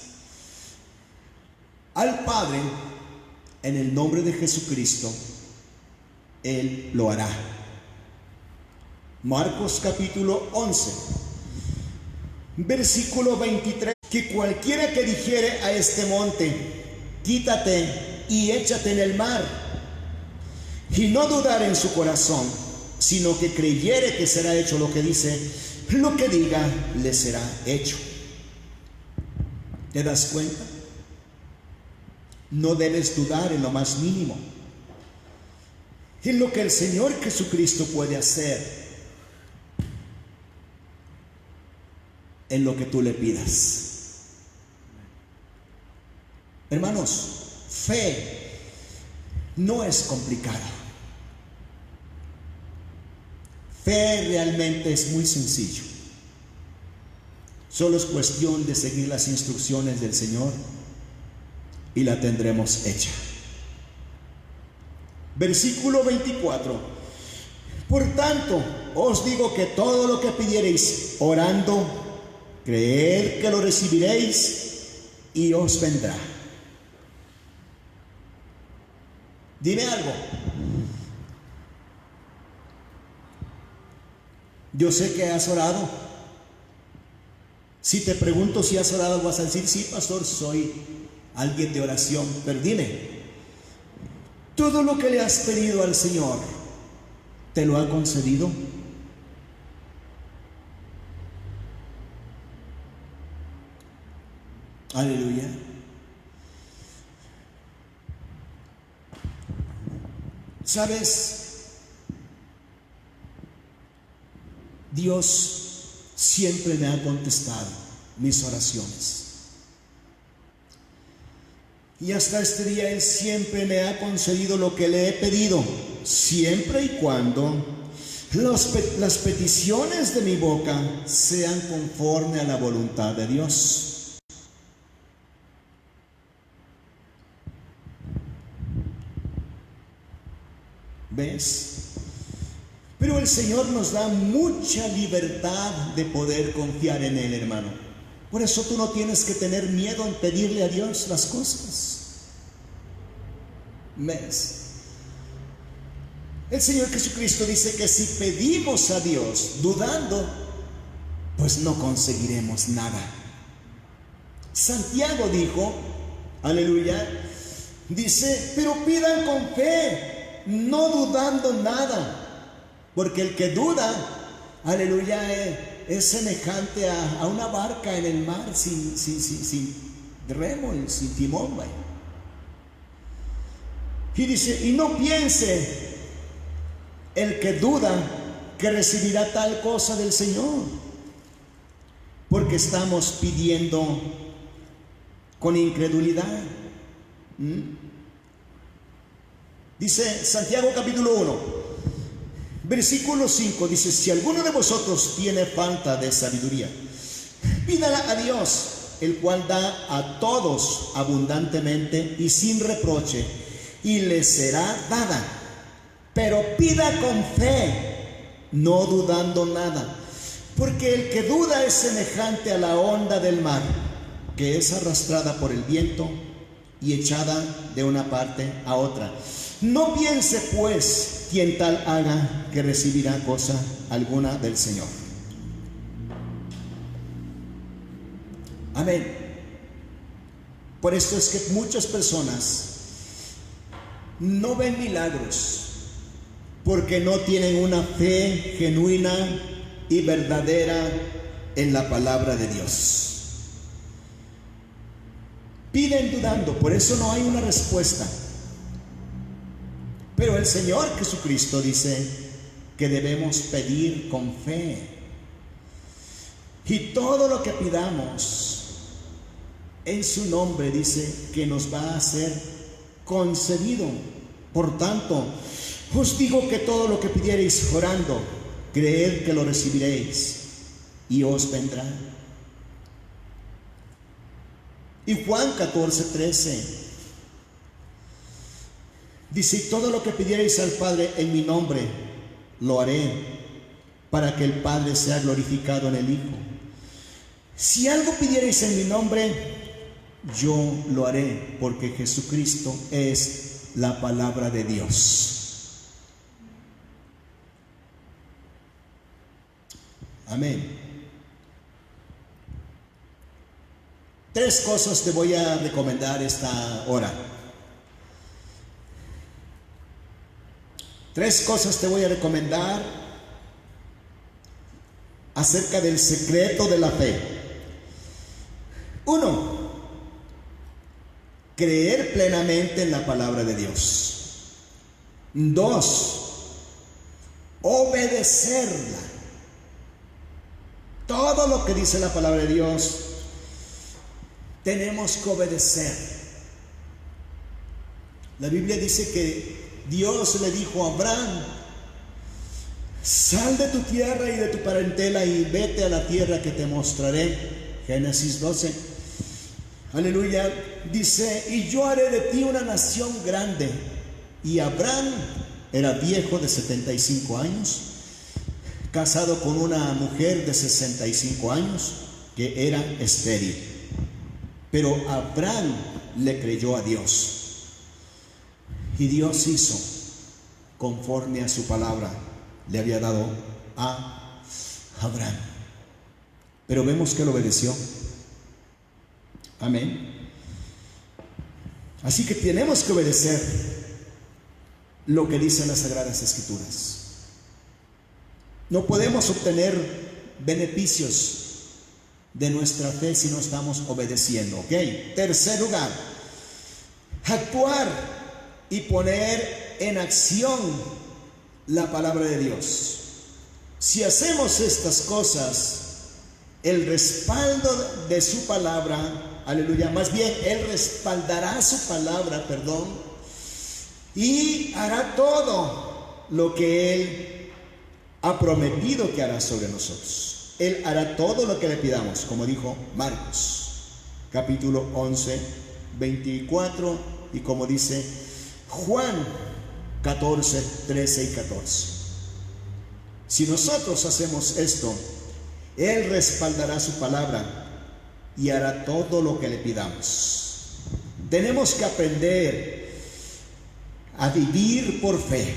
al Padre en el nombre de Jesucristo, Él lo hará. Marcos capítulo 11, versículo 23, que cualquiera que dijere a este monte: quítate y échate en el mar, y no dudar en su corazón, sino que creyere que será hecho lo que dice, lo que diga le será hecho. ¿Te das cuenta? No debes dudar en lo más mínimo en lo que el Señor Jesucristo puede hacer, en lo que tú le pidas. Hermanos, fe no es complicada. Fe realmente es muy sencillo. Solo es cuestión de seguir las instrucciones del Señor y la tendremos hecha. Versículo 24. Por tanto, os digo que todo lo que pidiereis orando, creed que lo recibiréis y os vendrá. Dime algo. Yo sé que has orado. Si te pregunto si has orado, vas a decir, sí, pastor, soy alguien de oración. Pero dime, todo lo que le has pedido al Señor, ¿te lo ha concedido? Aleluya. ¿Sabes? Dios siempre me ha contestado mis oraciones. Y hasta este día Él siempre me ha concedido lo que le he pedido, siempre y cuando las peticiones de mi boca sean conforme a la voluntad de Dios. ¿Ves? Pero el Señor nos da mucha libertad de poder confiar en Él, hermano. Por eso tú no tienes que tener miedo en pedirle a Dios las cosas. ¿Ves? El Señor Jesucristo dice que si pedimos a Dios dudando, pues no conseguiremos nada. Santiago dijo, aleluya, dice, pero pidan con fe, no dudando nada. Porque el que duda, aleluya, es semejante a una barca en el mar sin remo y sin timón. Vaya. Y dice, y no piense el que duda que recibirá tal cosa del Señor, porque estamos pidiendo con incredulidad. Dice Santiago capítulo 1. Versículo 5 dice, si alguno de vosotros tiene falta de sabiduría, pídala a Dios, el cual da a todos abundantemente y sin reproche, y le será dada. Pero pida con fe, no dudando nada, porque el que duda es semejante a la onda del mar, que es arrastrada por el viento y echada de una parte a otra. No piense pues quien tal haga que recibirá cosa alguna del Señor. Amén. Por esto es que muchas personas no ven milagros porque no tienen una fe genuina y verdadera en la palabra de Dios. Piden dudando, por eso no hay una respuesta. Pero el Señor Jesucristo dice que debemos pedir con fe. Y todo lo que pidamos en su nombre dice que nos va a ser concedido. Por tanto, os digo que todo lo que pidiereis orando, creed que lo recibiréis y os vendrá. Y Juan 14:13 dice, y todo lo que pidiereis al Padre en mi nombre, lo haré, para que el Padre sea glorificado en el Hijo. Si algo pidiereis en mi nombre, yo lo haré, porque Jesucristo es la palabra de Dios. Amén. 3 cosas te voy a recomendar esta hora. 3 cosas te voy a recomendar acerca del secreto de la fe. 1, creer plenamente en la palabra de Dios. 2, obedecerla. Todo lo que dice la palabra de Dios tenemos que obedecer. La Biblia dice que Dios le dijo a Abraham, Sal de tu tierra y de tu parentela y vete a la tierra que te mostraré. Génesis 12. Aleluya. Dice, y yo haré de ti una nación grande. Y Abraham era viejo de 75 años, casado con una mujer de 65 años, que era estéril. Pero Abraham le creyó a Dios. Y Dios hizo conforme a su palabra le había dado a Abraham. Pero vemos que él obedeció. Amén. Así que tenemos que obedecer lo que dicen las Sagradas Escrituras. No podemos obtener beneficios de nuestra fe si no estamos obedeciendo. ¿Ok? Tercer lugar, actuar y poner en acción la palabra de Dios. Si hacemos estas cosas, el respaldo de su palabra, aleluya, más bien Él respaldará su palabra, y hará todo lo que Él ha prometido que hará sobre nosotros. Él hará todo lo que le pidamos, como dijo Marcos, capítulo 11, 24, y como dice Juan 14, 13 y 14. Si nosotros hacemos esto, Él respaldará su palabra y hará todo lo que le pidamos. Tenemos que aprender a vivir por fe.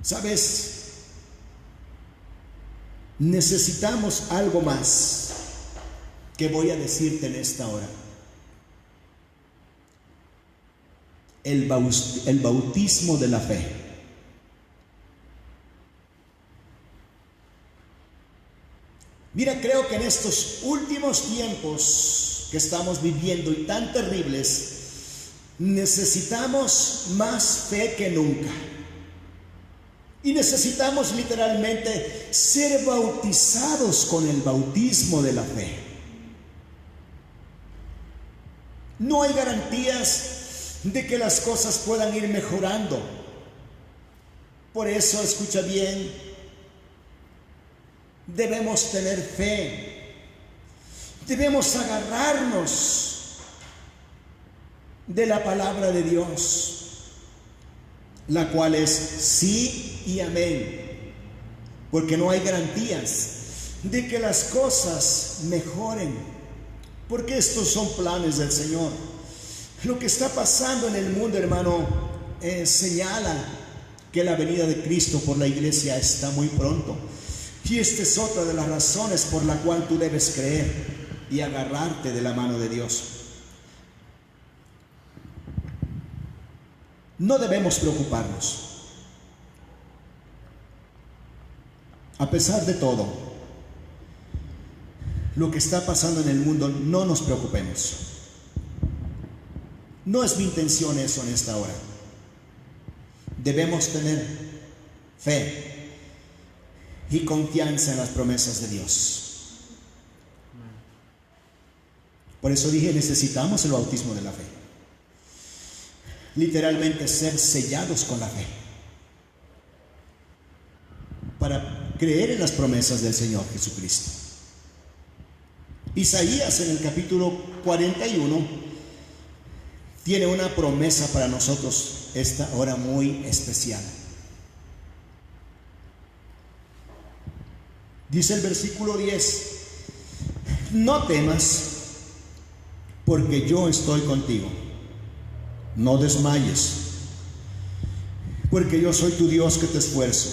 ¿Sabes? Necesitamos algo más que voy a decirte en esta hora. El bautismo de la fe. Mira, creo que en estos últimos tiempos que estamos viviendo y tan terribles, necesitamos más fe que nunca. Y necesitamos literalmente ser bautizados con el bautismo de la fe. No hay garantías de que las cosas puedan ir mejorando. Por eso, escucha bien, debemos tener fe. Debemos agarrarnos de la palabra de Dios, la cual es sí y amén, porque no hay garantías de que las cosas mejoren, porque estos son planes del Señor. Lo que está pasando en el mundo, hermano, señala que la venida de Cristo por la iglesia está muy pronto, y esta es otra de las razones por la cual tú debes creer y agarrarte de la mano de Dios. No debemos preocuparnos. A pesar de todo lo que está pasando en el mundo, no nos preocupemos. No es mi intención eso en esta hora. Debemos tener fe y confianza en las promesas de Dios. Por eso dije, necesitamos el bautismo de la fe. Literalmente ser sellados con la fe, para creer en las promesas del Señor Jesucristo. Isaías en el capítulo 41 tiene una promesa para nosotros esta hora muy especial. Dice el versículo 10: no temas, porque yo estoy contigo. No desmayes, porque yo soy tu Dios que te esfuerzo.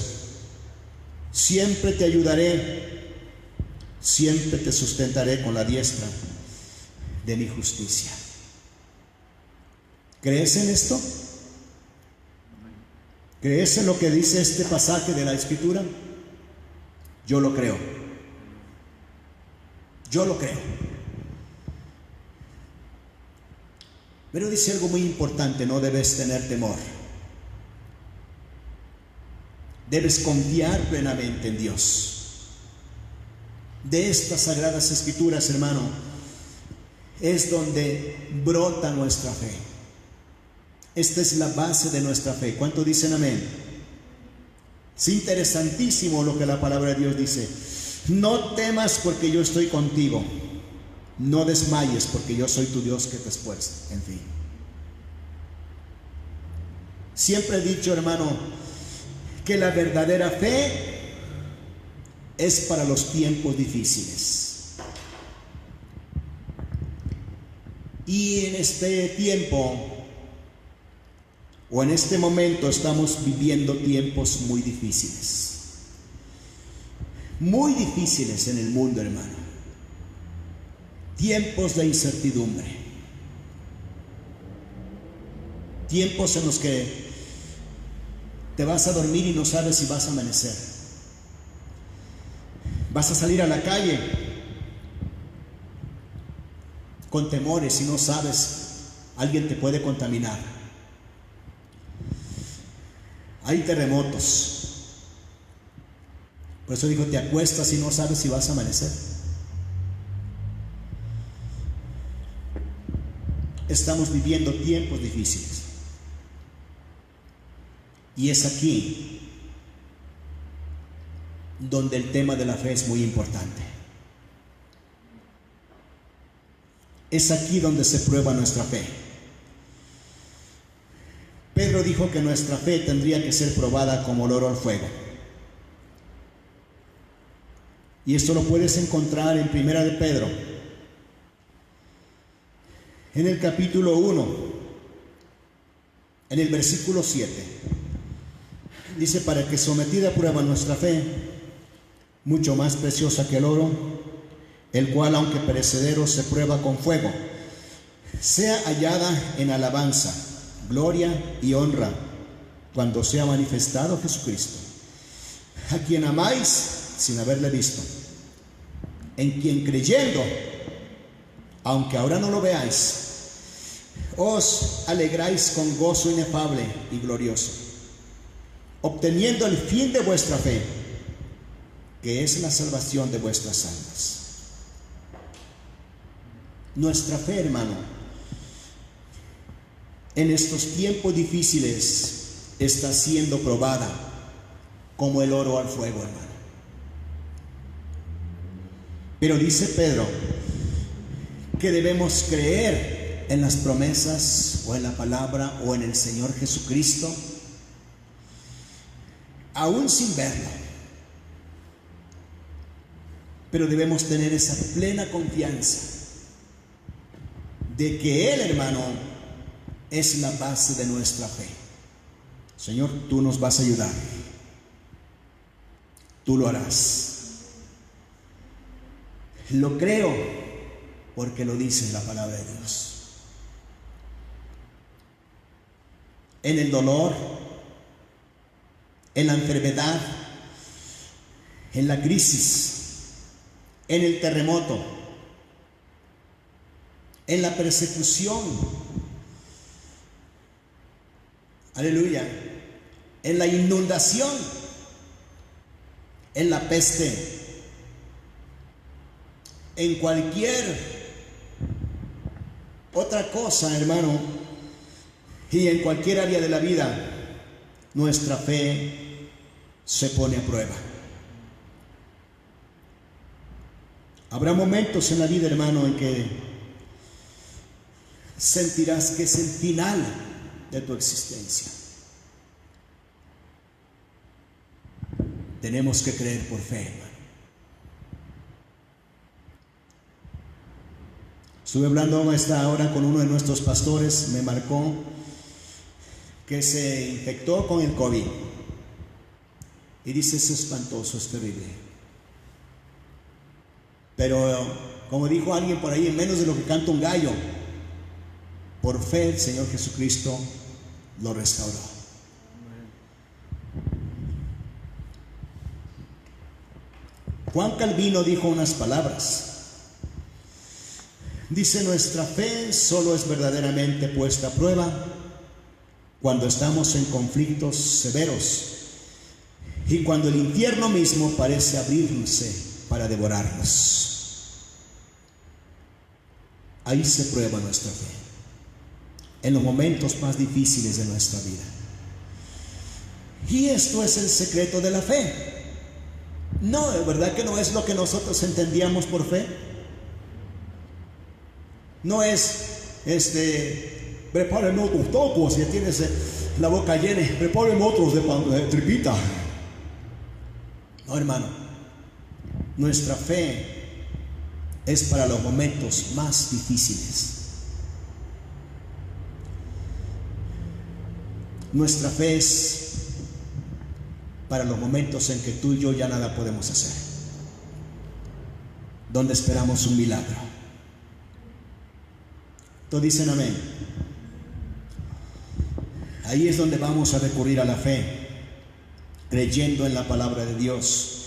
Siempre te ayudaré, siempre te sustentaré con la diestra de mi justicia. ¿Crees en esto? ¿Crees en lo que dice este pasaje de la Escritura? Yo lo creo. Yo lo creo. Pero dice algo muy importante: no debes tener temor. Debes confiar plenamente en Dios. De estas sagradas escrituras, hermano, es donde brota nuestra fe. Esta es la base de nuestra fe. ¿Cuánto dicen amén? Es interesantísimo lo que la palabra de Dios dice. No temas porque yo estoy contigo. No desmayes porque yo soy tu Dios que te esfuerza. En fin. Siempre he dicho, hermano, que la verdadera fe es para los tiempos difíciles. Y en este tiempo, o en este momento, estamos viviendo tiempos muy difíciles. Muy difíciles en el mundo, hermano. Tiempos de incertidumbre. Tiempos en los que te vas a dormir y no sabes si vas a amanecer. Vas a salir a la calle con temores y no sabes, alguien te puede contaminar. Hay terremotos. Por eso dijo, te acuestas y no sabes si vas a amanecer. Estamos viviendo tiempos difíciles. Y es aquí donde el tema de la fe es muy importante. Es aquí donde se prueba nuestra fe. Pedro dijo que nuestra fe tendría que ser probada como el oro al fuego. Y esto lo puedes encontrar en Primera de Pedro, en el capítulo 1, en el versículo 7. Dice, para que sometida a prueba nuestra fe, mucho más preciosa que el oro, el cual aunque perecedero se prueba con fuego, sea hallada en alabanza, gloria y honra cuando sea manifestado Jesucristo, a quien amáis sin haberle visto, en quien creyendo, aunque ahora no lo veáis, os alegráis con gozo inefable y glorioso, obteniendo el fin de vuestra fe, que es la salvación de vuestras almas. Nuestra fe, hermano, en estos tiempos difíciles está siendo probada como el oro al fuego, hermano. Pero dice Pedro que debemos creer en las promesas o en la palabra o en el Señor Jesucristo, aún sin verlo. Pero debemos tener esa plena confianza de que Él, hermano, es la base de nuestra fe. Señor, tú nos vas a ayudar. Tú lo harás. Lo creo porque lo dice la palabra de Dios. En el dolor, en la enfermedad, en la crisis, en el terremoto, en la persecución, aleluya, en la inundación, en la peste, en cualquier otra cosa, hermano, y en cualquier área de la vida, nuestra fe se pone a prueba. Habrá momentos en la vida, hermano, en que sentirás que es el final de tu existencia. Tenemos que creer por fe, hermano. Estuve hablando esta hora con uno de nuestros pastores, me marcó que se infectó con el COVID. Y dice, es espantoso, es terrible. Pero, como dijo alguien por ahí, en menos de lo que canta un gallo, por fe el Señor Jesucristo lo restauró. Juan Calvino dijo unas palabras. Dice, nuestra fe solo es verdaderamente puesta a prueba cuando estamos en conflictos severos y cuando el infierno mismo parece abrirse para devorarnos. Ahí se prueba nuestra fe. en los momentos más difíciles de nuestra vida. Y esto es el secreto de la fe. No, es verdad que no es lo que nosotros entendíamos por fe. No es prepárenme otros topos, ya tienes la boca llena, prepárenme otros de tripita. No, hermano, nuestra fe es para los momentos más difíciles. Nuestra fe es para los momentos en que tú y yo ya nada podemos hacer, donde esperamos un milagro. Todos dicen amén. Ahí es donde vamos a recurrir a la fe, creyendo en la palabra de Dios,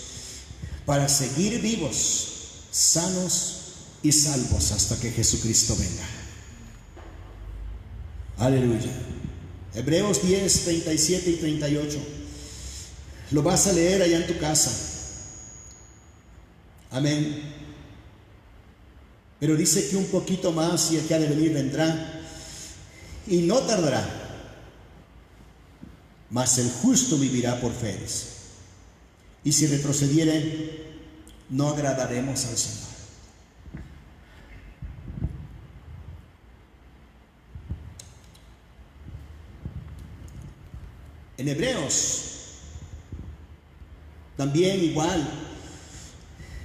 para seguir vivos, sanos y salvos hasta que Jesucristo venga. Aleluya. Hebreos 10, 37 y 38. Lo vas a leer allá en tu casa. Amén. Pero dice que un poquito más y el que ha de venir vendrá y no tardará, mas el justo vivirá por fe. Y si retrocediere, no agradaremos al Señor. En Hebreos también igual,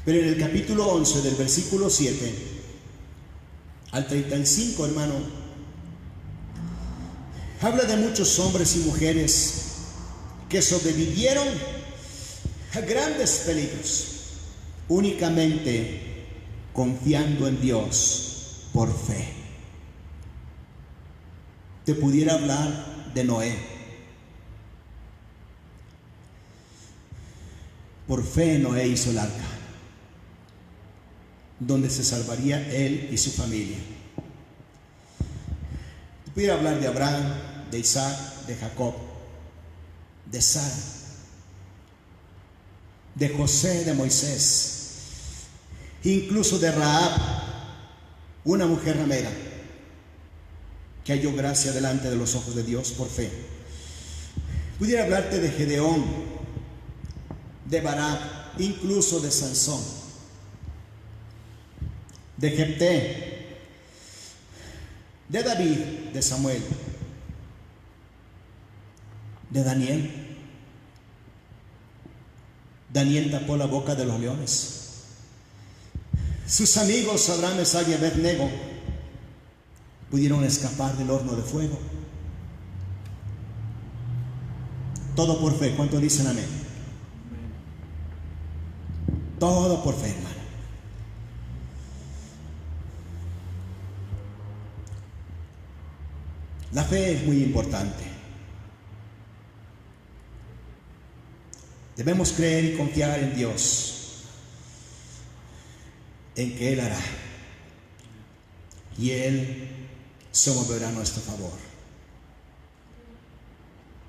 pero en el capítulo 11 del versículo 7 al 35, hermano, habla de muchos hombres y mujeres que sobrevivieron a grandes peligros únicamente confiando en Dios por fe. Te pudiera hablar de Noé. Por fe Noé hizo el arca, donde se salvaría él y su familia. Te pudiera hablar de Abraham, de Isaac, de Jacob, de Sara, de José, de Moisés, incluso de Rahab, una mujer ramera que halló gracia delante de los ojos de Dios por fe. Pudiera hablarte de Gedeón, de Barak, incluso de Sansón, de Jefté, de David, de Samuel, de Daniel. Daniel tapó la boca de los leones. Sus amigos Abraham, Mesach y Abednego pudieron escapar del horno de fuego. Todo por fe. ¿Cuántos dicen amén? Todo por fe, hermano. La fe es muy importante. Debemos creer y confiar en Dios, en que Él hará, y Él se moverá a nuestro favor.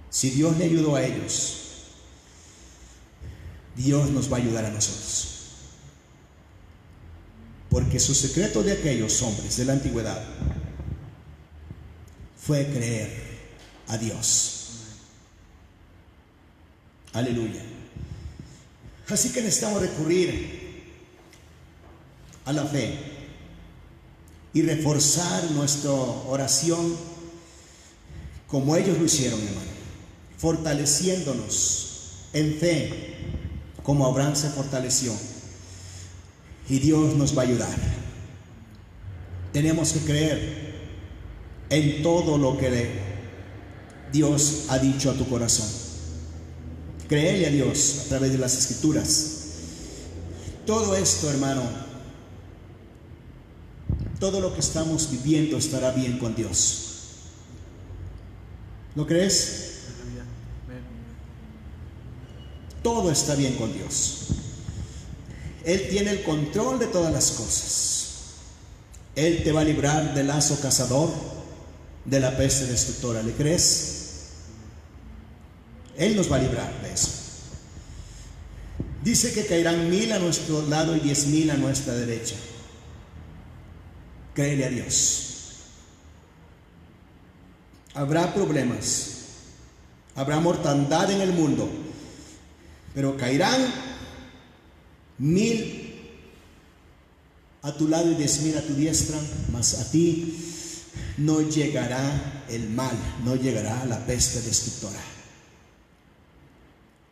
Si Dios le ayudó a ellos, Dios nos va a ayudar a nosotros. Porque su secreto de aquellos hombres de la antigüedad fue creer a Dios. Aleluya. Así que necesitamos recurrir a la fe y reforzar nuestra oración como ellos lo hicieron, hermano, fortaleciéndonos en fe como Abraham se fortaleció, y Dios nos va a ayudar. Tenemos que creer en todo lo que Dios ha dicho a tu corazón. Créele a Dios a través de las Escrituras. Todo esto, hermano, todo lo que estamos viviendo estará bien con Dios. ¿Lo crees? Todo está bien con Dios. Él tiene el control de todas las cosas. Él te va a librar del lazo cazador, de la peste destructora. ¿Le crees? Él nos va a librar de eso. Dice que caerán 1000 a nuestro lado y 10,000 a nuestra derecha. Créele a Dios. Habrá problemas, habrá mortandad en el mundo, pero caerán 1000 a tu lado y 10,000 a tu diestra, mas a ti no llegará el mal, no llegará la peste destructora.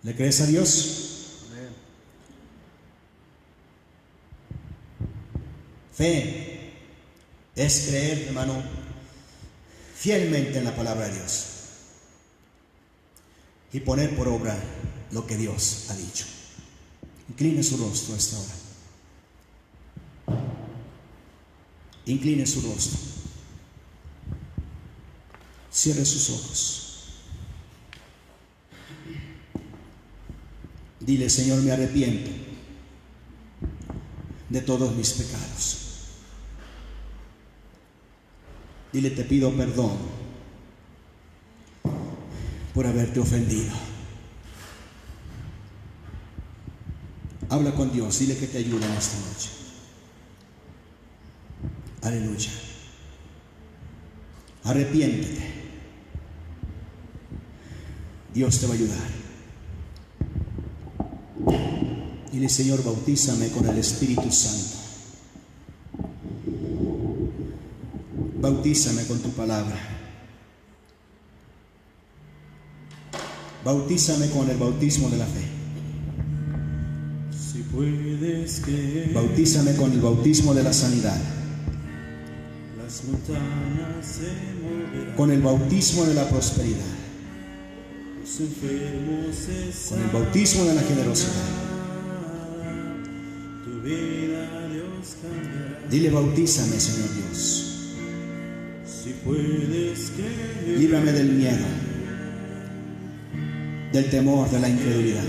¿Le crees a Dios? Amén. Fe es creer, hermano, fielmente en la palabra de Dios y poner por obra lo que Dios ha dicho. Incline su rostro a esta hora. Incline su rostro. Cierre sus ojos. Dile: Señor, me arrepiento de todos mis pecados. Dile: te pido perdón por haberte ofendido. Habla con Dios, dile que te ayude en esta noche. Aleluya. Arrepiéntete. Dios te va a ayudar. Dile: Señor, bautízame con el Espíritu Santo. Bautízame con tu palabra. Bautízame con el bautismo de la fe. Si puedes creer, bautízame con el bautismo de la sanidad. las montañas se moverán, con el bautismo de la prosperidad, los enfermos se con el bautismo de la generosidad. Tu vida Dios cambiará. Dile: bautízame, Señor Dios. Si puedes creer, Líbrame del miedo, del temor, de la incredulidad.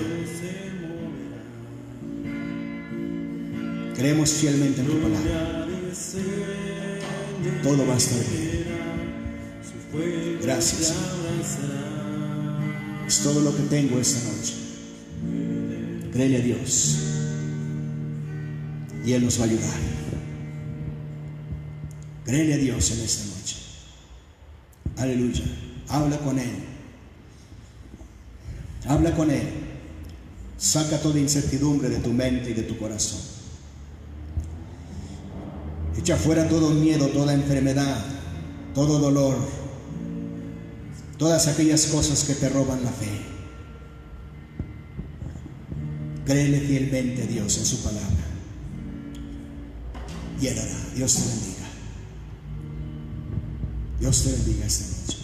Creemos fielmente en tu palabra. Todo va a estar bien. Gracias, Señor. Es todo lo que tengo esta noche. Créele a Dios y Él nos va a ayudar. Créele a Dios en esta noche. Aleluya. Habla con Él. Habla con Él. Saca toda incertidumbre de tu mente y de tu corazón. Echa fuera todo miedo, toda enfermedad, todo dolor, todas aquellas cosas que te roban la fe. Créele fielmente a Dios en su palabra. Y Él hará. Dios te bendiga. Dios te bendiga esta noche.